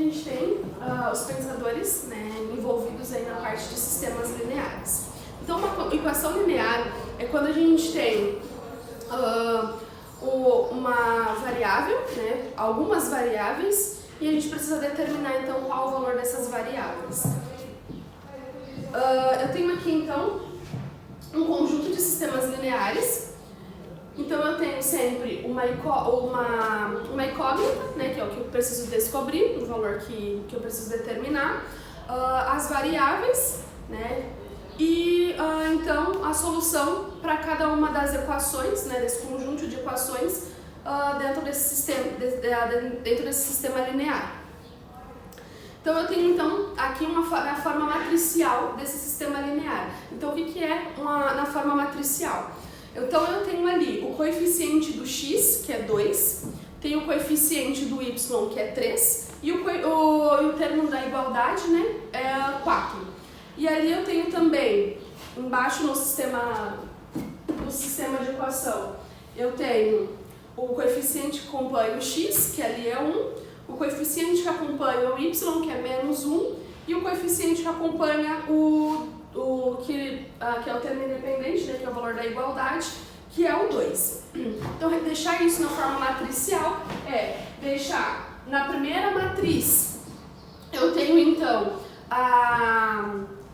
gente tem os pensadores, né, envolvidos aí na parte de sistemas lineares. Então, uma equação linear é quando a gente tem uma variável, né, algumas variáveis, e a gente precisa determinar então qual o valor dessas variáveis. Eu tenho aqui então um conjunto de sistemas lineares. Então eu tenho sempre uma incógnita, né, que é o que eu preciso descobrir, o valor que eu preciso determinar, as variáveis, né, e então a solução para cada uma das equações, né, desse conjunto de equações dentro desse sistema linear. Então eu tenho então aqui a forma matricial desse sistema linear. Então o que é na forma matricial? Então eu tenho ali o coeficiente do x, que é 2, tenho o coeficiente do y, que é 3, e o termo da igualdade, né, é 4. E ali eu tenho também, embaixo no sistema de equação, eu tenho o coeficiente que acompanha o x, que ali é 1, o coeficiente que acompanha o y, que é menos 1, e o coeficiente que acompanha que é o termo independente, né, que é o valor da igualdade, que é o 2. Então, deixar isso na forma matricial é deixar na primeira matriz, eu tenho então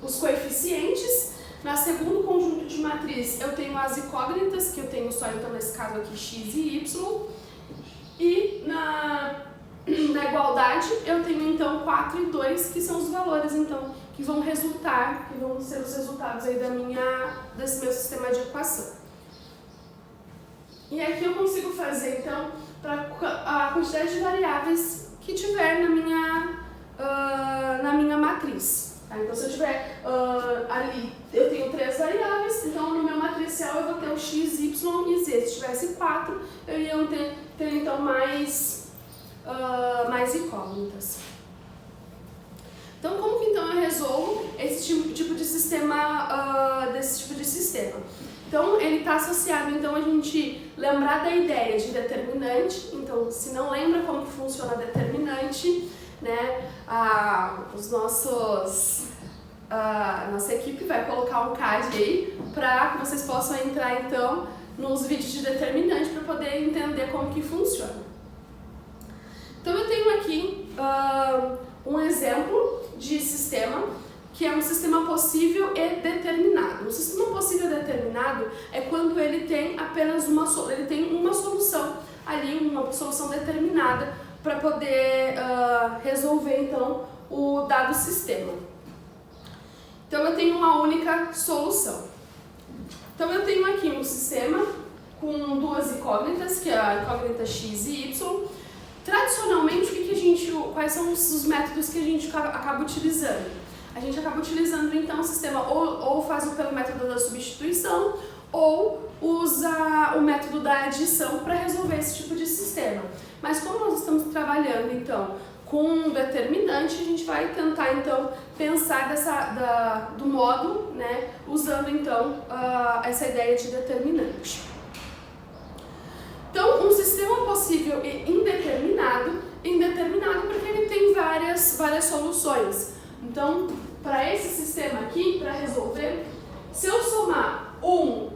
os coeficientes, na segundo conjunto de matriz eu tenho as incógnitas, que eu tenho só então nesse caso aqui x e y, e na igualdade eu tenho então 4 e 2, que são os valores então que vão ser os resultados aí desse meu sistema de equação. E aqui eu consigo fazer então para a quantidade de variáveis que tiver na minha matriz. Tá? Então se eu tiver ali, eu tenho 3 variáveis, então no meu matricial eu vou ter o x, y e z. Se tivesse 4, eu ia ter então mais incógnitas. Então, como que então eu resolvo esse tipo de sistema, Então, ele está associado, então, a gente lembrar da ideia de determinante. Então, se não lembra como que funciona determinante, né, a nossa equipe vai colocar um card aí para que vocês possam entrar, então, nos vídeos de determinante para poder entender como que funciona. Então, eu tenho aqui um exemplo de sistema, que é um sistema possível e determinado. Um sistema possível e determinado é quando ele tem apenas uma solução ali, uma solução determinada para poder resolver então o dado sistema. Então eu tenho uma única solução. Então eu tenho aqui um sistema com duas incógnitas, que é a incógnita x e y. Tradicionalmente, quais são os métodos que a gente acaba utilizando? A gente acaba utilizando então o sistema ou faz pelo método da substituição ou usa o método da adição para resolver esse tipo de sistema. Mas como nós estamos trabalhando então com um determinante, a gente vai tentar então pensar do modo, né, usando então essa ideia de determinante. Então, um sistema possível e indeterminado porque ele tem várias soluções. Então, para esse sistema aqui, para resolver, se eu somar 1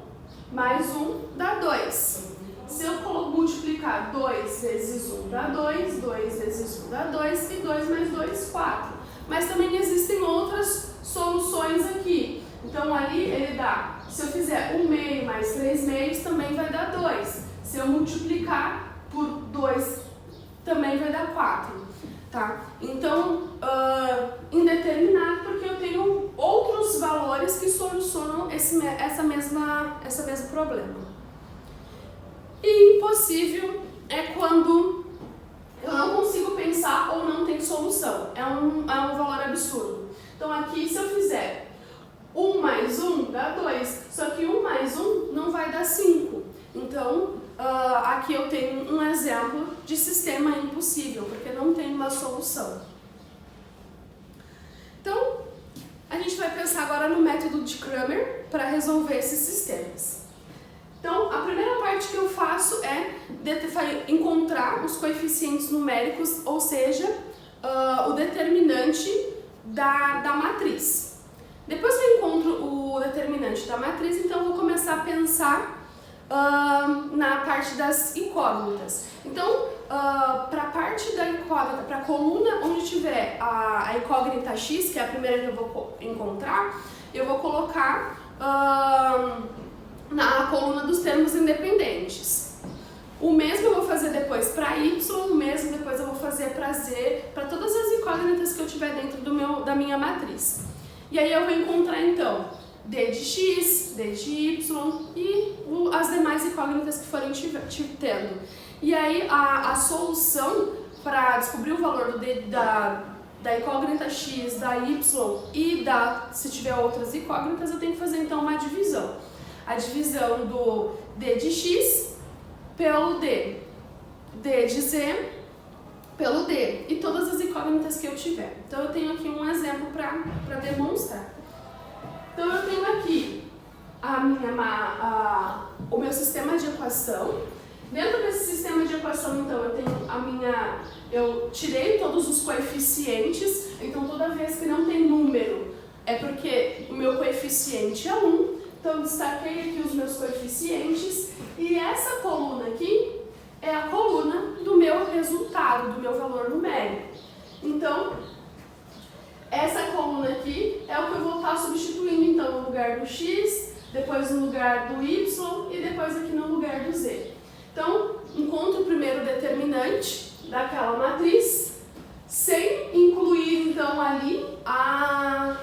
mais 1 dá 2. Se eu multiplicar 2 vezes 1 dá 2, 2 vezes 1 dá 2 e 2 mais 2, 4. Mas também existem outras soluções aqui. Então, ali ele dá, se eu fizer 1 meio mais 3 meios, também vai dar 2. Se eu multiplicar por 2, também vai dar 4, tá? Então, indeterminado porque eu tenho outros valores que solucionam esse mesmo problema. E impossível é quando eu não consigo pensar ou não tem solução. É um valor absurdo. Então, aqui, se eu fizer 1 mais 1 dá 2, só que 1 mais 1 não vai dar 5. Então, aqui eu tenho um exemplo de sistema impossível, porque não tem uma solução. Então, a gente vai pensar agora no método de Cramer para resolver esses sistemas. Então, a primeira parte que eu faço é encontrar os coeficientes numéricos, ou seja, o determinante da matriz. Depois que eu encontro o determinante da matriz, então eu vou começar a pensar na parte das incógnitas. Então, para a parte da incógnita, para a coluna onde tiver a incógnita x, que é a primeira que eu vou encontrar, eu vou colocar na coluna dos termos independentes. O mesmo eu vou fazer depois para y, o mesmo depois eu vou fazer para z, para todas as incógnitas que eu tiver dentro da minha matriz. E aí eu vou encontrar então d de x, d de y e as demais incógnitas que forem tendo. E aí a solução para descobrir o valor do d da incógnita x, da y e se tiver outras incógnitas, eu tenho que fazer então uma divisão. A divisão do d de x pelo d de z pelo d e todas as incógnitas que eu tiver. Então eu tenho aqui um exemplo para demonstrar. Então eu tenho aqui o meu sistema de equação. Dentro desse sistema de equação, então, eu tenho eu tirei todos os coeficientes, então toda vez que não tem número é porque o meu coeficiente é 1. Então eu destaquei aqui os meus coeficientes e essa coluna aqui é a coluna do meu resultado, do meu valor numérico. Então, essa coluna aqui é o que eu vou estar substituindo, então, no lugar do x, depois no lugar do y e depois aqui no lugar do z. Então, encontro o primeiro determinante daquela matriz, sem incluir, então, ali a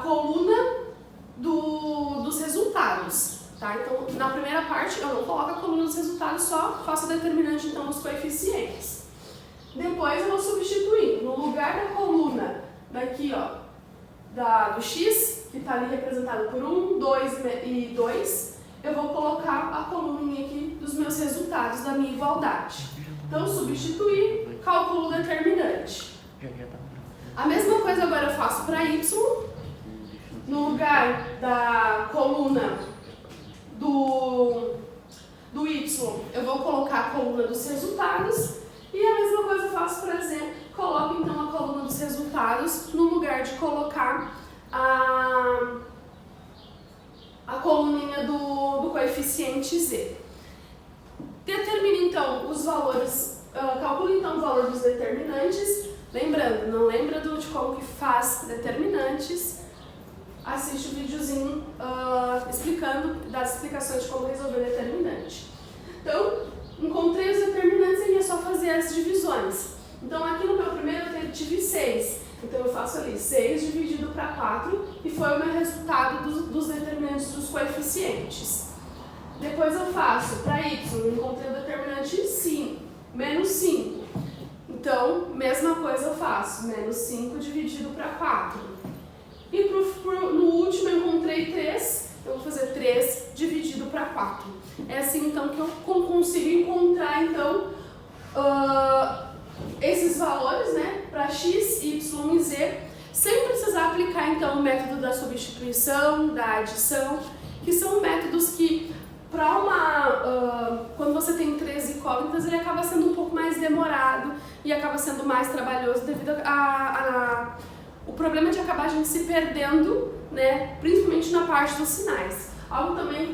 coluna dos resultados. Tá? Então, na primeira parte, eu não coloco a coluna dos resultados, só faço o determinante, então, dos coeficientes. Depois, eu vou substituir. No lugar da coluna daqui, ó, do x, que está ali representado por 1, 2 e 2, eu vou colocar a coluninha aqui dos meus resultados da minha igualdade. Então, substituir, calculo o determinante. A mesma coisa agora eu faço para y. No lugar da coluna do y, eu vou colocar a coluna dos resultados. E a mesma coisa eu faço para z. Coloco então a coluna dos resultados no lugar de colocar a coluninha do coeficiente z. Determine então os valores, calcule então o valor dos determinantes. Lembrando, não lembra de como que faz determinantes? Assiste o videozinho explicando, das explicações de como resolver determinante. Então, encontrei os determinantes e é só fazer as divisões. Então, aqui no meu primeiro eu tive 6. Então, eu faço ali 6 dividido para 4 e foi o meu resultado dos determinantes dos coeficientes. Depois eu faço para y, encontrei o determinante 5, menos 5. Então, mesma coisa eu faço, menos 5 dividido para 4. E no último eu encontrei 3, eu vou fazer 3 dividido para 4. É assim então que eu consigo encontrar então esses valores, né, para x, y e z, sem precisar aplicar então o método da substituição, da adição, que são métodos que quando você tem 3 incógnitas, ele acaba sendo um pouco mais demorado e acaba sendo mais trabalhoso devido o problema de acabar a gente se perdendo, né, principalmente na parte dos sinais. Algo também que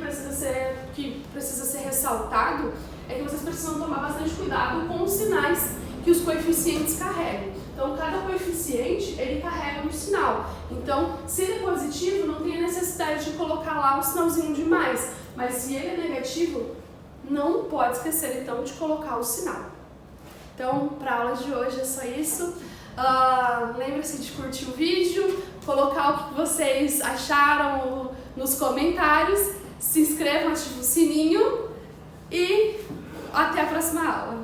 precisa ser ressaltado é que vocês precisam tomar bastante cuidado com os sinais que os coeficientes carregam. Então, cada coeficiente, ele carrega um sinal. Então, se ele é positivo, não tem a necessidade de colocar lá um sinalzinho de mais. Mas se ele é negativo, não pode esquecer, então, de colocar o sinal. Então, para a aula de hoje é só isso. Lembre-se de curtir o vídeo, colocar o que vocês acharam nos comentários, se inscrevam, ativem o sininho e até a próxima aula.